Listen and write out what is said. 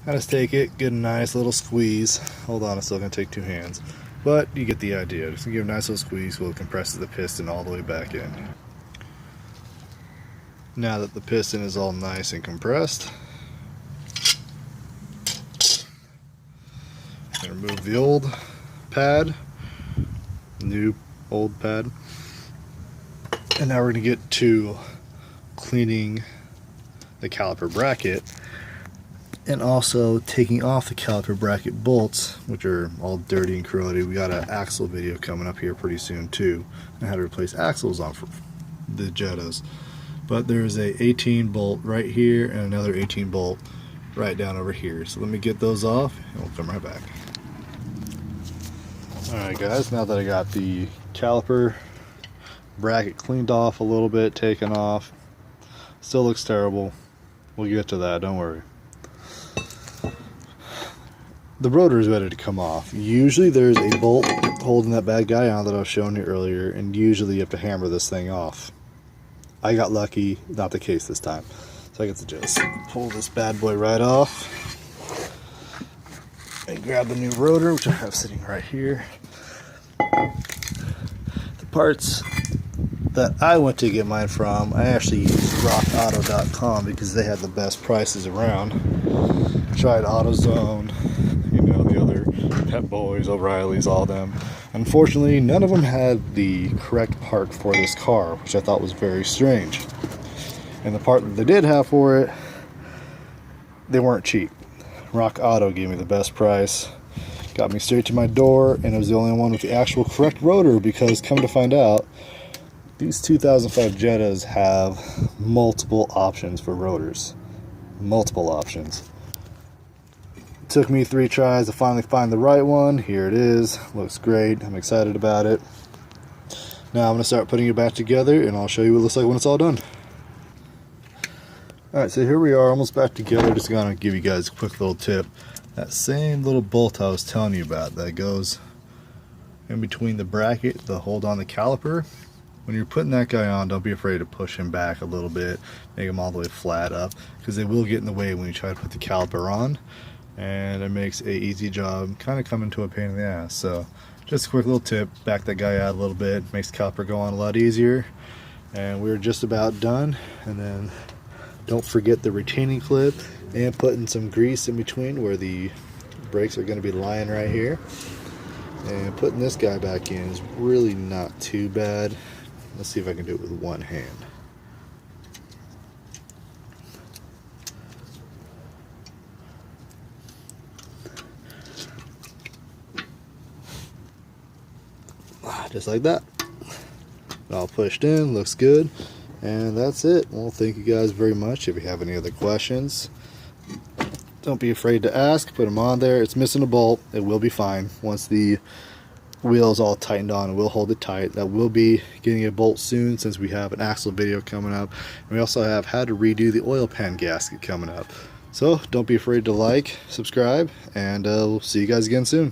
I just take it, get a nice little squeeze. Hold on, it's still going to take two hands. But you get the idea. Just give it a nice little squeeze so it compresses the piston all the way back in. Now that the piston is all nice and compressed, I'm going to remove the old pad, new old pad. And now we're going to get to cleaning the caliper bracket and also taking off the caliper bracket bolts, which are all dirty and corroded. We got an axle video coming up here pretty soon too, and how to replace axles on for the Jettas. But there's a 18 bolt right here and another 18 bolt right down over here. So let me get those off and we'll come right back. Alright guys, now that I got the caliper bracket cleaned off a little bit, taken off, still looks terrible. We'll get to that, don't worry. The rotor is ready to come off. Usually there's a bolt holding that bad guy on that I was showing you earlier, and usually you have to hammer this thing off. I got lucky, not the case this time. So I get to just pull this bad boy right off and grab the new rotor, which I have sitting right here. The parts that I went to get mine from, I actually used rockauto.com because they had the best prices around. Tried AutoZone, you know, the other Pep Boys, O'Reilly's, all them. Unfortunately, none of them had the correct part for this car, which I thought was very strange. And the part that they did have for it, they weren't cheap. Rock Auto gave me the best price, got me straight to my door, and it was the only one with the actual correct rotor, because come to find out, these 2005 Jettas have multiple options for rotors. Multiple options. It took me 3 tries to finally find the right one. Here it is. Looks great. I'm excited about it. Now I'm going to start putting it back together, and I'll show you what it looks like when it's all done. Alright, so here we are, almost back together. Just going to give you guys a quick little tip. That same little bolt I was telling you about that goes in between the bracket to hold on the caliper, when you're putting that guy on, don't be afraid to push him back a little bit, make him all the way flat up, because they will get in the way when you try to put the caliper on, and it makes a easy job kind of coming to a pain in the ass. So just a quick little tip, back that guy out a little bit, makes the caliper go on a lot easier. And we're just about done. And then don't forget the retaining clip and putting some grease in between where the brakes are going to be lying right here. And putting this guy back in is really not too bad. Let's see if I can do it with one hand. Just like that. All pushed in, looks good. And that's it. Well, thank you guys very much. If you have any other questions, don't be afraid to ask. Put them on there. It's missing a bolt. It will be fine. Once the wheel is all tightened on, and we'll hold it tight. That will be getting a bolt soon, since we have an axle video coming up. And we also have how to redo the oil pan gasket coming up. So don't be afraid to like, subscribe, and we'll see you guys again soon.